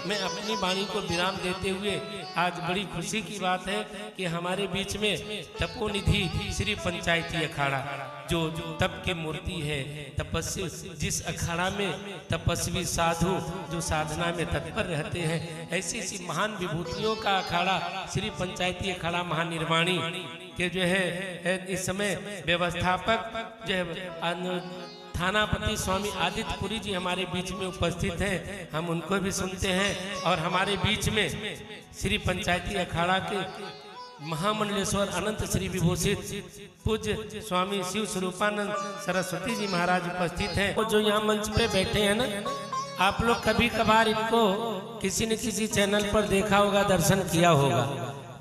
मैं अपनी वाणी को विराम देते हुए आज बड़ी खुशी की बात है कि हमारे बीच में तपोनिधि श्री पंचायती अखाड़ा जो तप की मूर्ति है, तपस्वी, जिस अखाड़ा में तपस्वी साधु जो साधना में तत्पर रहते हैं, ऐसी ऐसी महान विभूतियों का अखाड़ा श्री पंचायती अखाड़ा महानिर्वाणी के जो है इस समय व्यवस्थापक जो है थानापति स्वामी आदित्यपुरी जी हमारे बीच में उपस्थित हैं। हम उनको भी सुनते हैं और हमारे बीच में श्री पंचायती अखाड़ा के महामंडलेश्वर अनंत श्री विभूषित पूज्य स्वामी शिव स्वरूपानंद सरस्वती जी महाराज उपस्थित हैं। और जो यहाँ मंच पे बैठे हैं ना, आप लोग कभी कभार इनको किसी न किसी चैनल पर देखा होगा, दर्शन किया होगा।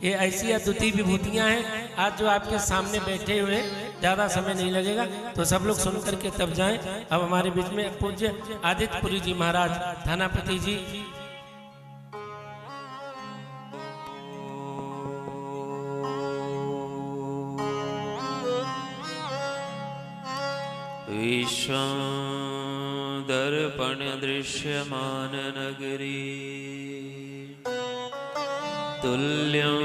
ये ऐसी अद्वितीय विभूतियां हैं। आज जो आपके सामने बैठे हुए, ज़्यादा समय नहीं लगेगा तो सब लोग सुन करके तब जाएं। अब हमारे बीच में पूज्य आदित्यपुरी जी महाराज थानापति जी। विश्वं दर्पण दृश्यमान नगरी तुल्यं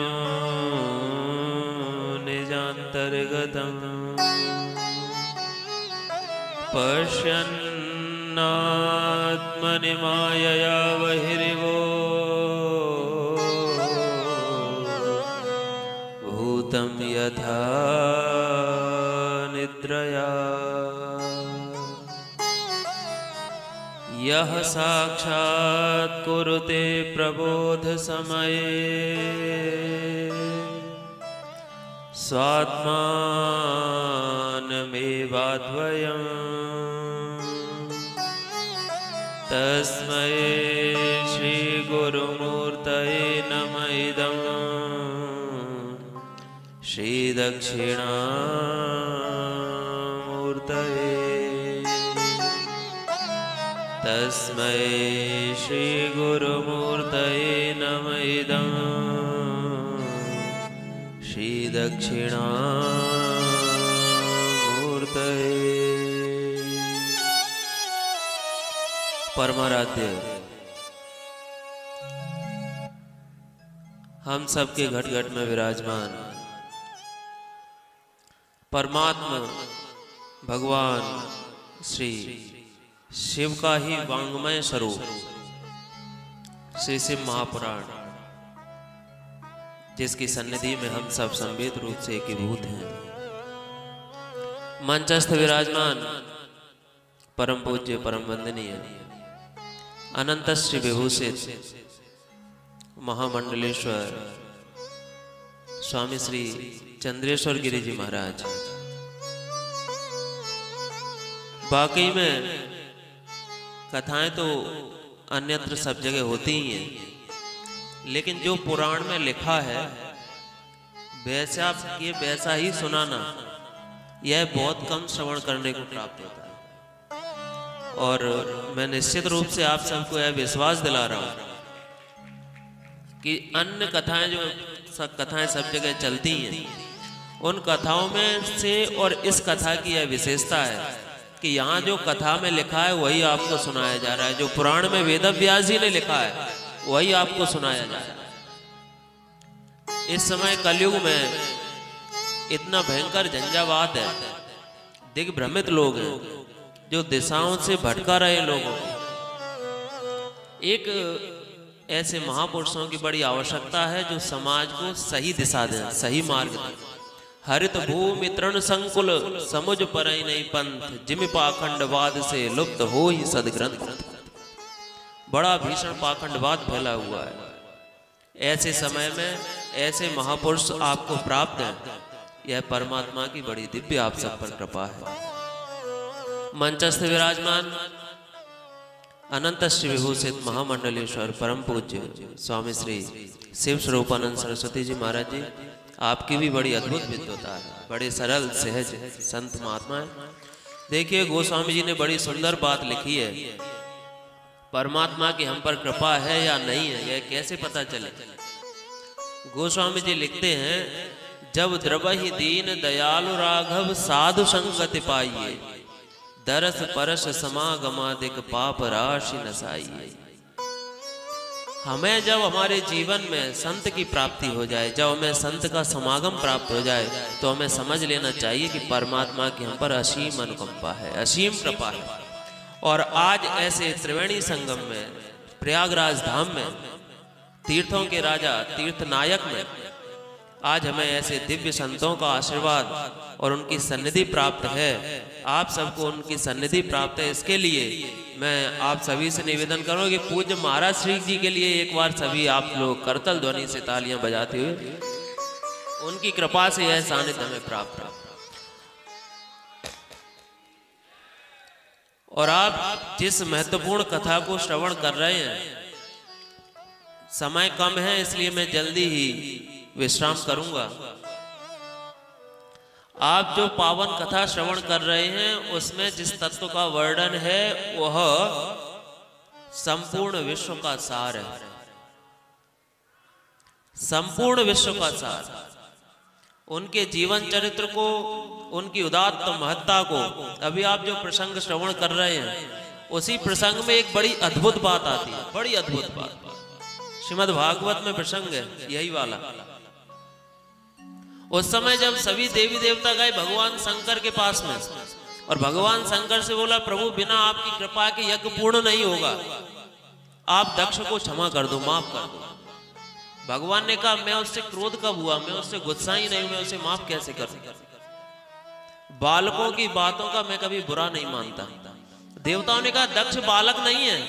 निजान्तर्गतं पश्यन्नात्मनि मायया बहिर्वो भूतं यथा निद्रया यह साक्षात् कुरुते प्रबोध समये स्वात्मानमेवाद्वयम् तस्मै श्री गुरुमूर्तये नमः इदं श्री दक्षिणामूर्तये तस्मै श्री गुरुमूर्तये नमः इदं श्री दक्षिणामूर्तये। परमाराध्य हम सबके घट घट में विराजमान परमात्मा भगवान श्री शिव का ही वांग्मय स्वरूप श्री शिव महापुराण, जिसकी सन्निधि में हम सब संवेद रूप से एकीभूत हैं। मंचस्थ विराजमान परम पूज्य परम वंदनीय अनंत श्री विभूषित महामंडलेश्वर स्वामी श्री चंद्रेश्वर गिरी जी महाराज, वाकई में कथाएं तो अन्यत्र सब जगह होती ही हैं, लेकिन जो पुराण में लिखा है वैसा ही सुनाना, यह बहुत कम श्रवण करने को प्राप्त होता है। और मैं निश्चित रूप से आप सबको यह विश्वास दिला रहा हूं कि अन्य कथाएं जो सब कथाएं सब जगह चलती हैं, उन कथाओं में से और इस कथा की यह विशेषता है कि यहाँ जो कथा में लिखा है वही आपको सुनाया जा रहा है। जो पुराण में वेदव्यास जी ने लिखा है वही आपको सुनाया जा रहा है। इस समय कलयुग में इतना भयंकर झंझावात है, दिग्भ्रमित लोग हैं, जो दिशाओं से भटका रहे लोगों को। एक ऐसे महापुरुषों की बड़ी आवश्यकता है जो समाज को सही दिशा दें, सही मार्ग दें। हरित भूमि तृण संकुल समुझ परई नहीं पंथ, जिमि पाखंडवाद से लुप्त हो ही सदग्रंथ। बड़ा भीषण पाखंडवाद फैला हुआ है। ऐसे समय में ऐसे महापुरुष आपको प्राप्त हैं, यह परमात्मा की बड़ी दिव्य आप सब पर कृपा है। मंचस्थ विराजमान अनंत श्री विभूषित महामंडलेश्वर परम पूज्य स्वामी श्री शिव स्वरूपानंद सरस्वती जी महाराज जी, आपकी भी बड़ी अद्भुत विद्वता है, बड़े सरल सहज संत महात्मा है। देखिए गोस्वामी जी ने बड़ी सुंदर बात लिखी है, परमात्मा की हम पर कृपा है या नहीं है यह कैसे पता चले। गोस्वामी जी लिखते हैं, जब द्रवहि दीन दयालु राघव साधु संगति पाइए, दरस परस समागमादिक पाप राशि नसाइए। हमें जब हमारे जीवन में संत की प्राप्ति हो जाए, जब हमें संत का समागम प्राप्त हो जाए, तो हमें समझ लेना चाहिए कि परमात्मा की हम पर असीम अनुकंपा है, असीम कृपा है। और आज ऐसे त्रिवेणी संगम में, प्रयागराज धाम में, तीर्थों के राजा तीर्थ नायक में आज हमें ऐसे दिव्य संतों का आशीर्वाद और उनकी सन्निधि प्राप्त है। आप सबको उनकी सन्निधि प्राप्त है, इसके लिए मैं आप सभी से निवेदन करूँ कि पूज्य महाराज श्री जी के लिए एक बार सभी आप लोग करतल ध्वनि से तालियां बजाते हुए उनकी कृपा से यह सानिध्य हमें प्राप्त है। और आप जिस महत्वपूर्ण कथा को श्रवण कर रहे हैं, समय कम है इसलिए मैं जल्दी ही विश्राम करूंगा। आप जो पावन कथा श्रवण कर रहे हैं उसमें जिस तत्व का वर्णन है वह संपूर्ण विश्व का सार है, संपूर्ण विश्व का सार। उनके जीवन चरित्र को, उनकी उदात्त महत्ता को, अभी आप जो प्रसंग श्रवण कर रहे हैं उसी प्रसंग में एक बड़ी अद्भुत बात आती है, बड़ी अद्भुत बात। श्रीमद् भागवत में प्रसंग है यही वाला। उस समय जब सभी देवी देवता गए भगवान शंकर के पास में, और भगवान शंकर से बोला, प्रभु बिना आपकी कृपा के यज्ञ पूर्ण नहीं होगा, आप दक्ष को क्षमा कर दो, माफ कर दो। भगवान ने कहा, मैं उससे क्रोध कब हुआ, मैं उससे गुस्सा ही नहीं, मैं उसे माफ कैसे कर सकता। बालकों की बातों का मैं कभी बुरा नहीं मानता। देवताओं ने कहा, दक्ष बालक नहीं है,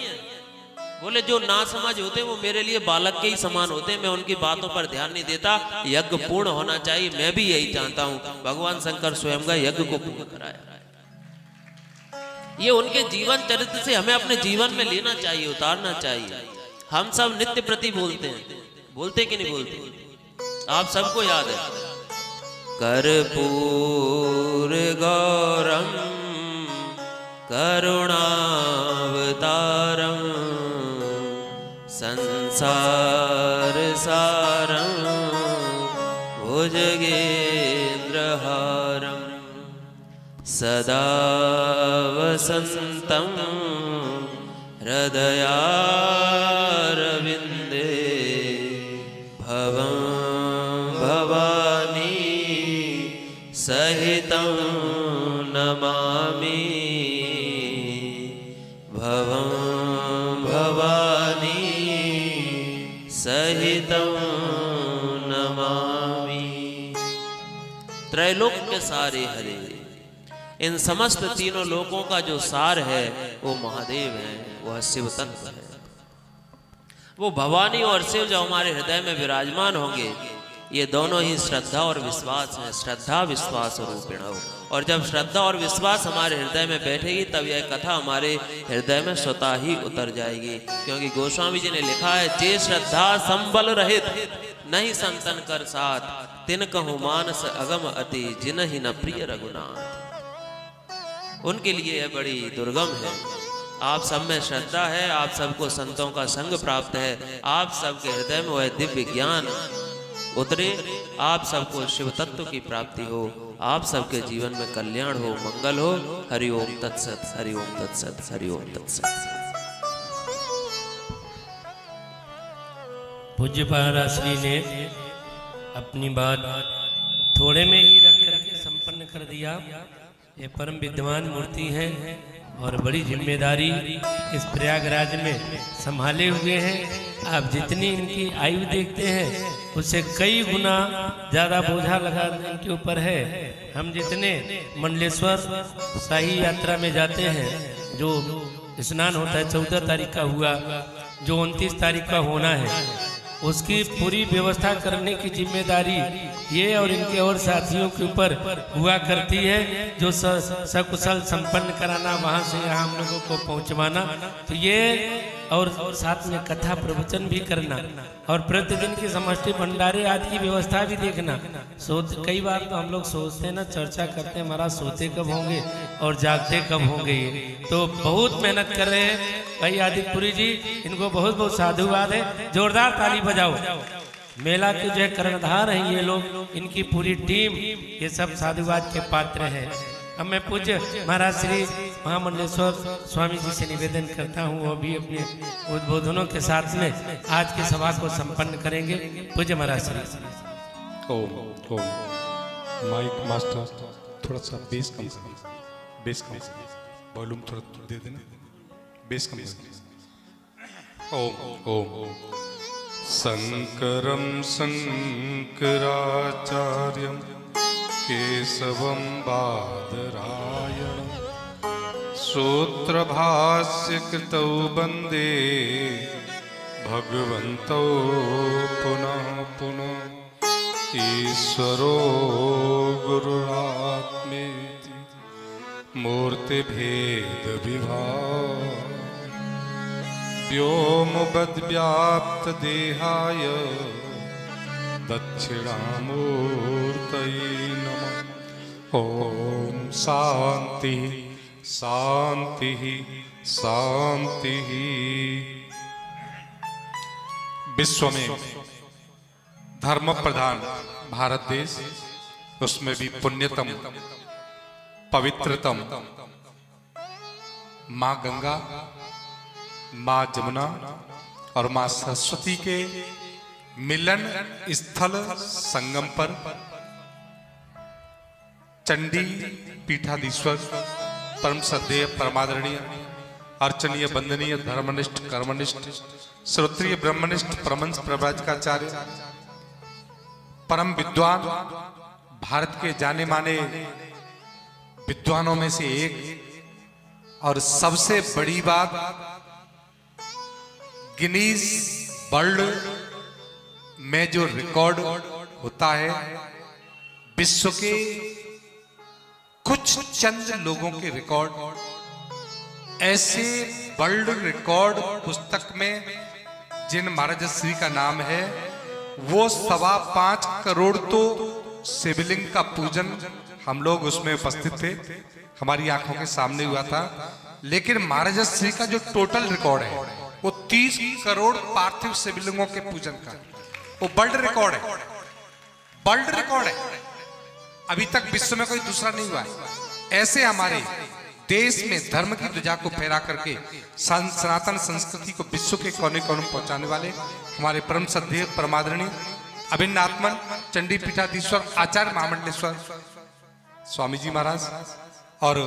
बोले जो ना समझ होते वो मेरे लिए बालक के ही समान होते, मैं उनकी बातों पर ध्यान नहीं देता, यज्ञ पूर्ण होना चाहिए, मैं भी यही चाहता हूं। भगवान शंकर स्वयं का यज्ञ को पूर्ण कराया। ये उनके जीवन चरित्र से हमें अपने जीवन में लेना चाहिए, उतारना चाहिए। हम सब नित्य प्रति बोलते हैं, बोलते कि नहीं बोलते? आप सबको याद है, कर्पूर गौरम करुणावतारम संसार सारं भुजगेन्द्रहारं सदा वसन्तं हृदयारविन्दे भवं भवानी सहितं नमामि, भवं भवानी सहितं नमामि। त्रैलोक के सारे हरे, इन समस्त तीनों लोकों का जो सार है वो महादेव है, वह शिव तत्व है। वो भवानी और शिव जो हमारे हृदय में विराजमान होंगे, ये दोनों ही श्रद्धा और विश्वास है, श्रद्धा विश्वास रूपिण। और जब श्रद्धा और विश्वास हमारे हृदय में बैठेगी तब यह कथा हमारे हृदय में स्वतः ही उतर जाएगी। क्योंकि गोस्वामी जी ने लिखा है, जे श्रद्धा संबल रहित नहीं संतन कर साथ, तिन कहु मानस अगम अति जिनहि न प्रिय रघुनाथ। उनके लिए यह बड़ी दुर्गम है। आप सब में श्रद्धा है, आप सबको संतों का संग प्राप्त है, आप सबके हृदय में वह दिव्य ज्ञान उतरे, आप सबको शिव तत्व की प्राप्ति हो, आप सबके जीवन में कल्याण हो, मंगल हो। हरि ओम तत्सत, हरि ओम तत्सत, हरि ओम तत्सत। पूज्य महाराज श्री ने अपनी बात थोड़े में ही रख करके संपन्न कर दिया। ये परम विद्वान मूर्ति है और बड़ी जिम्मेदारी इस प्रयागराज में संभाले हुए हैं। आप जितनी इनकी आयु देखते हैं उससे कई गुना ज़्यादा बोझा लगा इनके ऊपर है। हम जितने मंडलेश्वर शाही यात्रा में जाते हैं, जो स्नान होता है 14 तारीख का हुआ, जो 29 तारीख का होना है, उसकी पूरी व्यवस्था करने की जिम्मेदारी ये और इनके और साथियों के ऊपर हुआ करती है, जो सकुशल संपन्न कराना, वहाँ से यहाँ हम लोगों को पहुँचवाना। तो ये और साथ में कथा प्रवचन भी करना और प्रतिदिन की समष्टि भंडारे आदि की व्यवस्था भी देखना। कई बार तो हम लोग सोचते हैं ना, चर्चा करते हैं महाराज सोते कब होंगे और जागते कब होंगे। ये तो बहुत मेहनत कर रहे हैं भाई आदित्यपुरी जी, इनको बहुत बहुत साधुवाद है। जोरदार ताली बजाओ। मेला के जो है कर्णधार हैं ये लोग, इनकी पूरी टीम, ये सब साधुवाद के पात्र हैं। अब मैं पूज्य महाराज श्री महामंडलेश्वर स्वामी जी से निवेदन करता हूँ, वो भी अपने उद्बोधनों के साथ में आज के सभा को संपन्न करेंगे। पूज्य महाराज श्री। ओम ओम। माइक मास्टर थोड़ा सा बेस कम कर, बेस कम कर, वॉल्यूम थोड़ा दे देना, बेस कम कर। ओम ओम। शंकरं शंकराचार्यं केशवं बादरायणं सूत्रभाष्यकृतौ वन्दे भगवन्तौ पुनः पुनः। ईश्वरो गुरुरात्मेति मूर्तिभेदविभाग व्योमवद्व्याप्तदेहाय दक्षिणामूर्तये नमः। ओम शांति शांति शांति। विश्व में धर्म प्रधान भारत देश, उसमें भी पुण्यतम पवित्रतम माँ गंगा, माँ जमुना और माँ सरस्वती के मिलन स्थल संगम पर चंडी पीठाधीश्वर परम श्रद्धेय परमादरणीय अर्चनीय वंदनीय धर्मनिष्ठ कर्मनिष्ठ श्रोत्रिय ब्रह्मनिष्ठ परमंश प्रव्रजकाचार्य परम विद्वान, भारत के जाने माने विद्वानों में से एक, और सबसे बड़ी बात गिनीज वर्ल्ड में जो रिकॉर्ड होता है, विश्व के कुछ चंद लोगों के रिकॉर्ड, ऐसे वर्ल्ड रिकॉर्ड पुस्तक में जिन महाराज श्री का नाम है, वो 5.25 करोड़ तो शिवलिंग का पूजन हम लोग उसमें उपस्थित थे, हमारी आंखों के सामने हुआ था। लेकिन महाराज श्री का जो टोटल रिकॉर्ड है वो 30 करोड़ पार्थिव शिवलिंगों के पूजन का, वो वर्ल्ड रिकॉर्ड है, वर्ल्ड रिकॉर्ड है। अभी तक विश्व में कोई दूसरा नहीं हुआ है। ऐसे हमारे देश में धर्म की ध्वजा को फहरा करके सनातन संस्कृति को विश्व के कोने कोने में पहुंचाने वाले हमारे परम श्रद्धेय परमादरणीय अभिन्न आत्मन चंडी पीठाधीश्वर आचार्य महामंडलेश्वर स्वामी जी महाराज और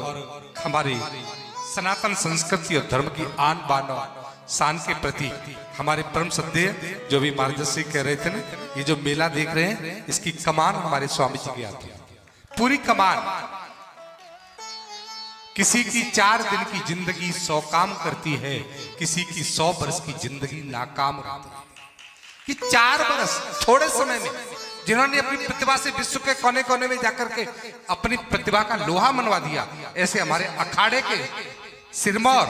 हमारी सनातन संस्कृति और धर्म की आन बान और शान के प्रति हमारे परम श्रद्धेय जो भी महाराज श्री कह रहे थे ना, ये जो मेला देख रहे हैं इसकी कमान हमारे स्वामी जी की आती है, पूरी कमान। किसी की 4 दिन की जिंदगी 100 काम करती है, किसी की 100 वर्ष की जिंदगी नाकाम रहती है। कि 4 वर्ष थोड़े समय में जिन्होंने अपनी प्रतिभा से विश्व के कोने कोने में जाकर के अपनी प्रतिभा का लोहा मनवा दिया, ऐसे हमारे अखाड़े के सिरमौर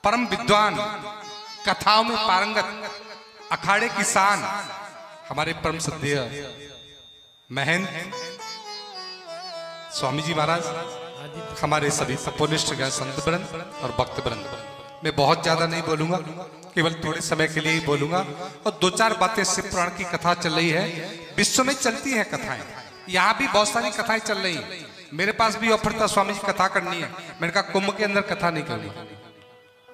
परम विद्वान, कथाओं में पारंगत, अखाड़े की शान हमारे परम श्रद्धेय महंत स्वामी जी महाराज, हमारे सभी तपोनिष्ठ संत वृंद और भक्त वृंद। मैं बहुत ज्यादा नहीं बोलूंगा, केवल थोड़े समय के लिए ही बोलूंगा। और 2-4 बातें शिव पुराण की कथा चल रही है, विश्व में चलती है कथाएं, यहाँ भी बहुत सारी कथाएं चल रही हैं। मेरे पास भी ऑफर था स्वामी जी कथा करनी है, मैंने कहा कुंभ के अंदर कथा नहीं करनी,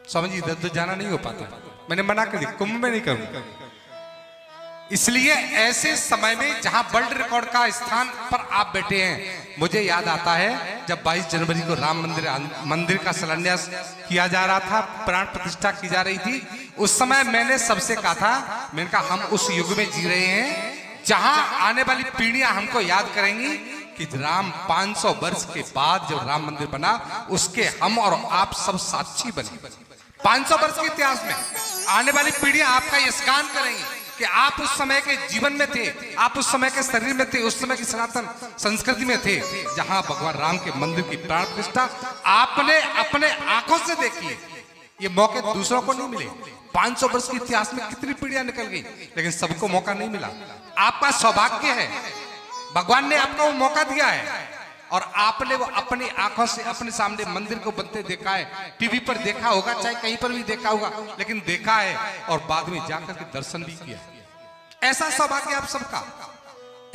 स्वामी जी इधर जाना नहीं हो पाता, मैंने मना कर दिया, कुंभ में नहीं करूंगा। इसलिए ऐसे समय में जहां वर्ल्ड रिकॉर्ड का स्थान पर आप बैठे हैं, मुझे याद आता है जब 22 जनवरी को राम मंदिर का शिलान्यास किया जा रहा था, प्राण प्रतिष्ठा की जा रही थी, उस समय मैंने सबसे कहा था, मैंने कहा हम उस युग में जी रहे हैं जहां आने वाली पीढ़ियां हमको याद करेंगी कि राम 500 वर्ष के बाद जब राम मंदिर बना उसके हम और आप सब साक्षी बने। 500 वर्ष के इतिहास में आने वाली पीढ़ियां आपका यशगान करेंगी कि आप उस समय के जीवन में थे, आप उस समय के शरीर में थे, उस समय की सनातन संस्कृति में थे, जहां भगवान राम के मंदिर की प्राण प्रतिष्ठा आपने अपने आंखों से देखी। ये मौके दूसरों को नहीं मिले। 500 वर्ष के इतिहास में कितनी पीढ़ियां निकल गई, लेकिन सबको मौका नहीं मिला। आपका सौभाग्य है, भगवान ने आपको वो मौका दिया है और आपने वो अपनी आंखों से अपने सामने मंदिर को बनते देखा है, टीवी पर देखा होगा, चाहे कहीं पर भी देखा होगा, लेकिन देखा है और बाद में जाकर के दर्शन भी किया। ऐसा सौभाग्य आप सबका।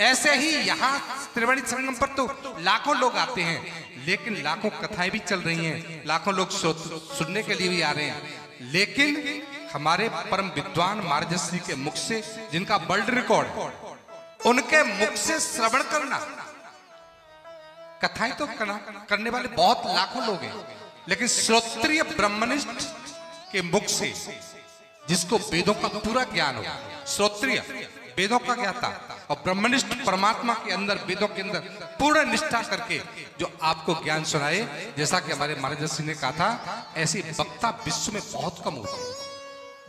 ऐसे ही यहाँ त्रिवेणी संगम पर तो लाखों लोग आते हैं, लेकिन लाखों कथाएं भी चल रही हैं, लाखों लोग सुनने के लिए भी आ रहे हैं, लेकिन हमारे परम विद्वान मार्गदर्शी के मुख से, जिनका वर्ल्ड रिकॉर्ड, उनके मुख से श्रवण करना, कथाएं तो करने वाले बहुत लाखों लोग हैं, लेकिन श्रोत्रिय ब्रह्मनिष्ठ के मुख से, जिसको वेदों का पूरा ज्ञान हो, श्रोत्रिय वेदों का ज्ञाता और ब्रह्मनिष्ठ परमात्मा के अंदर, वेदों के अंदर पूर्ण निष्ठा करके जो आपको ज्ञान सुनाए, जैसा कि हमारे मार्गदर्शी ने कहा था, ऐसे वक्ता विश्व में बहुत कम होते हैं,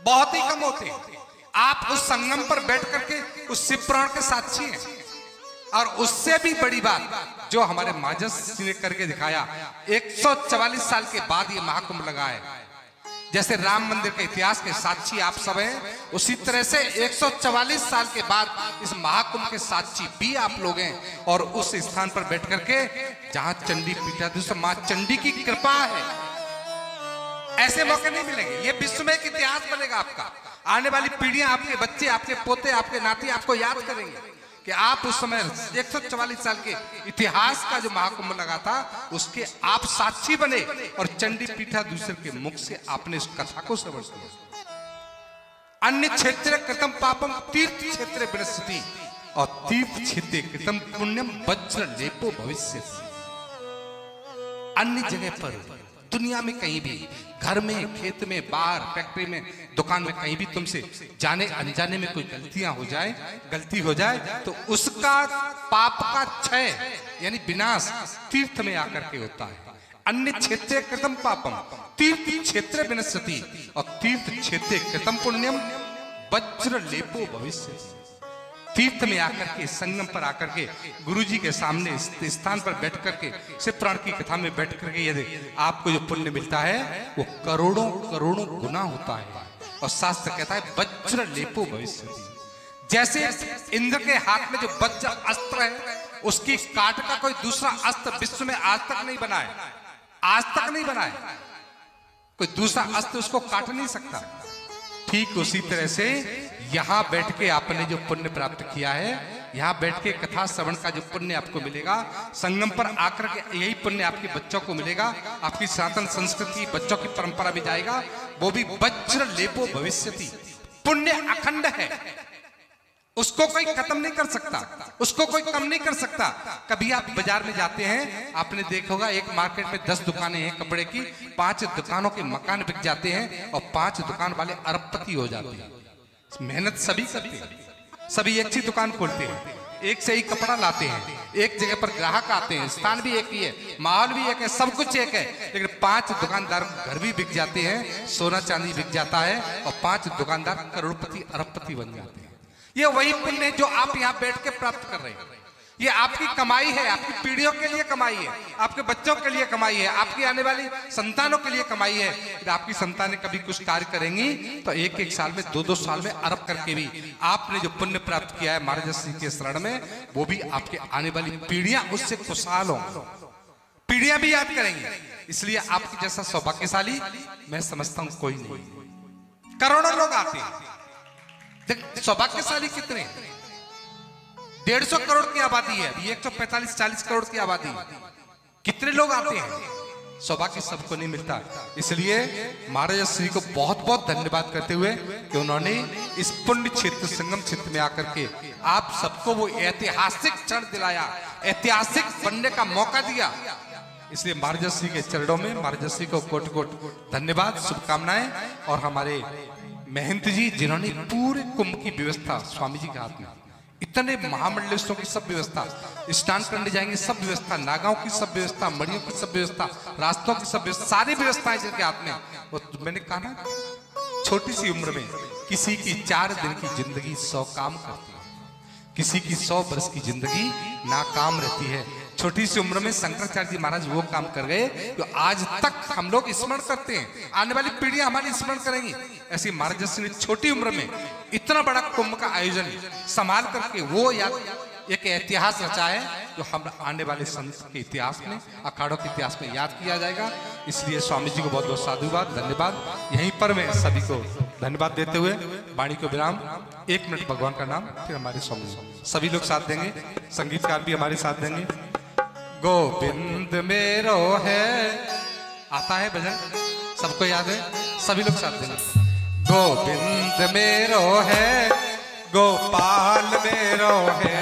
बहुत ही कम होते हैं। आप उस संगम पर बैठ करके उस शिव पुराण के साक्षी हैं। और उससे भी बड़ी बात जो हमारे मार्गदर्शी ने करके दिखाया, 144 साल के बाद ये महाकुंभ लगा है। जैसे राम मंदिर के इतिहास के साक्षी आप सब हैं, उसी तरह से 144 साल के बाद इस महाकुंभ के साक्षी भी आप लोग हैं। और उस स्थान पर बैठ करके जहां चंडी पीठाधीश मां चंडी की कृपा है, ऐसे मौके नहीं मिलेंगे। ये विश्व में एक इतिहास बनेगा आपका। आने वाली पीढ़ियां, आपके बच्चे, आपके पोते, आपके नाती आपको याद करेंगे कि आप उस समय 144 साल के इतिहास का जो महाकुंभ लगा था, उसके आप साक्षी बने और चंडी पीठाधीश के मुख से आपने इस कथा को श्रवण किया। अन्य क्षेत्र कृतम पापम तीर्थ क्षेत्र विनश्यति और तीर्थ क्षेत्र कृतम पुण्यम वज्र लेपो भविष्य। अन्य जगह पर दुनिया में कहीं भी, घर में, खेत में, बाहर, फैक्ट्री में, दुकान में, कहीं भी तुमसे जाने अनजाने में कोई गलती हो जाए तो उसका पाप का क्षय यानी विनाश तीर्थ में आकर के होता है। अन्य क्षेत्र कृतम पापम तीर्थ क्षेत्र विनश्यति और तीर्थ क्षेत्र कृतम पुण्यम वज्र लेपो भविष्य। तीर्थ में आकर के, संगम पर आकर के, गुरु जी के सामने स्थान पर बैठ करके, शिव पुराण की कथा में बैठ करके यदि आपको जो पुण्य मिलता है वो करोड़ों करोड़ों गुना होता है। और शास्त्र कहता है वज्र लेपो भविष्य। जैसे इंद्र के हाथ में जो वज्र अस्त्र है, उसकी काट का कोई दूसरा अस्त्र विश्व में आज तक नहीं बना है, आज तक नहीं बना है। कोई दूसरा अस्त्र उसको काट नहीं सकता। ठीक उसी तरह से यहां बैठ के आपने जो पुण्य प्राप्त किया है, यहां बैठ के कथा श्रवण का जो पुण्य आपको मिलेगा, संगम पर आकर के यही पुण्य आपके बच्चों को मिलेगा, आपकी सनातन संस्कृति, बच्चों की परंपरा में जाएगा, वो भी वज्र लेपो भविष्यति। पुण्य अखंड है, उसको कोई खत्म नहीं कर सकता, उसको कोई कम नहीं कर सकता। कभी आप बाजार में जाते हैं, आपने देखा होगा एक मार्केट में 10 दुकानें हैं कपड़े की, 5 दुकानों के मकान बिक जाते हैं और 5 दुकान वाले अरबपति हो जाते हैं। मेहनत सभी करते हैं, सभी एक सी दुकान खोलते हैं, एक से ही कपड़ा लाते हैं, एक जगह पर ग्राहक आते हैं, स्थान भी एक ही है, माहौल भी एक है, सब कुछ एक है, लेकिन 5 दुकानदार घर भी बिक जाते हैं, सोना चांदी बिक जाता है और 5 दुकानदार करोड़पति अरबपति बन जाते हैं। ये वही पुण्य जो आप यहाँ बैठ के प्राप्त कर रहे हैं। ये आपकी कमाई है, आपकी पीढ़ियों के लिए कमाई है, आपके बच्चों के लिए कमाई है, आपकी आने वाली संतानों के लिए कमाई है। यदि आपकी संतानें कभी कुछ कार्य करेंगी तो 1-1 साल में, 2-2 साल में अरब करके भी आपने जो पुण्य प्राप्त किया है मार्गदर्शी के शरण में, वो भी आपके आने वाली पीढ़ियां उससे खुशहाल होंगी, पीढ़ियां भी याद करेंगी। इसलिए आपकी जैसा सौभाग्यशाली मैं समझता हूं कोई नहीं। करोड़ों लोग आते हैं, सौभाग्यशाली कितने? 150 करोड़ की आबादी है, 145-40 करोड़ की आबादी, कितने लोग आते हैं? सौभाग्य सबको नहीं मिलता। इसलिए महाराज श्री को बहुत बहुत धन्यवाद करते हुए कि उन्होंने इस पुण्य क्षेत्र, संगम क्षेत्र में आकर के आप सबको वो ऐतिहासिक क्षण दिलाया, ऐतिहासिक बनने का मौका दिया। इसलिए महाराज श्री के चरणों में महाराज श्री को कोटि कोटि धन्यवाद, शुभकामनाएं। और हमारे महंत जी जिन्होंने पूरे कुंभ की व्यवस्था स्वामी जी के हाथ में, इतने महामंडलेश्वरों की सब व्यवस्था, स्नान करने जाएंगे सब व्यवस्था, नागाओं की सब व्यवस्था, मड़ियों की सब व्यवस्था, रास्तों की सब व्यवस्था, सारी व्यवस्थाएं जिनके हाथ में। वो मैंने कहा ना, छोटी सी उम्र में किसी की 4 दिन की जिंदगी 100 काम करती है, किसी की 100 वर्ष की जिंदगी नाकाम रहती है। छोटी सी उम्र में शंकराचार्य जी महाराज वो काम कर गए जो आज तक हम लोग स्मरण करते हैं, आने वाली पीढ़ियां हमारी स्मरण करेंगी। ऐसी महाराज जी ने छोटी उम्र में इतना बड़ा कुंभ का आयोजन संभाल करके वो एक इतिहास रचा है जो हम आने वाले संत के इतिहास में, अखाड़ों के इतिहास में याद किया जाएगा। इसलिए स्वामी जी को बहुत बहुत साधुवाद, धन्यवाद। यहीं पर मैं सभी को धन्यवाद देते हुए वाणी को विराम। 1 मिनट भगवान का नाम, फिर हमारे स्वामी सभी लोग साथ देंगे, संगीतकार भी हमारे साथ देंगे। गोविंद मेरो है। आता है भजन, सबको याद है, सभी लोग साथ देना। गोविंद मेरो है, गोपाल मेरो है।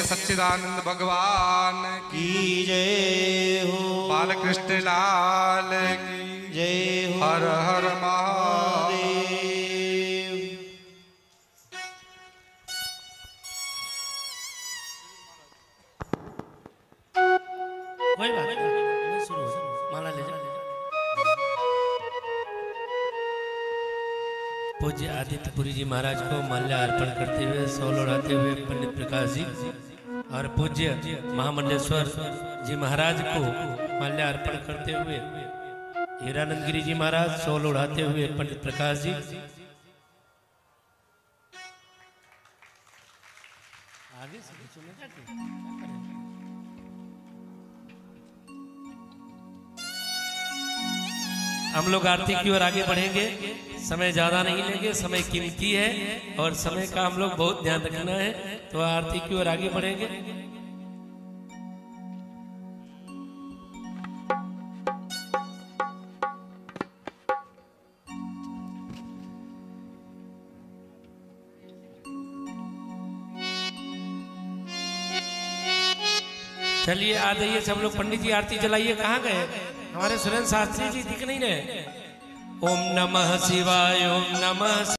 सच्चिदानंद भगवान की जय हो। बालकृष्ण लाल की जय हो। हर हर महादेव। वही बात है, शुरू हो जाए, माला ले जा। पूज्य आदित्यपुरी जी महाराज को माल्यार्पण करते हुए सौल उड़ाते हुए पंडित प्रकाश जी और पूज्य महामंडलेश्वर जी महाराज को माल्यार्पण करते हुए हीरानंद गिरी जी महाराज, सौल उड़ाते हुए पंडित प्रकाश जी। आगे से हम लोग आरती की ओर आगे बढ़ेंगे। समय ज्यादा नहीं लेंगे, समय कीमती है और समय का हम लोग बहुत ध्यान रखना है, तो आरती की ओर आगे बढ़ेंगे। चलिए आ जाइए सब लोग, पंडित जी आरती जलाइए। कहाँ गए हमारे सुरेंद्र शास्त्री जी? दिख नहीं रहे। ओम नमः शिवाय, ओम नमः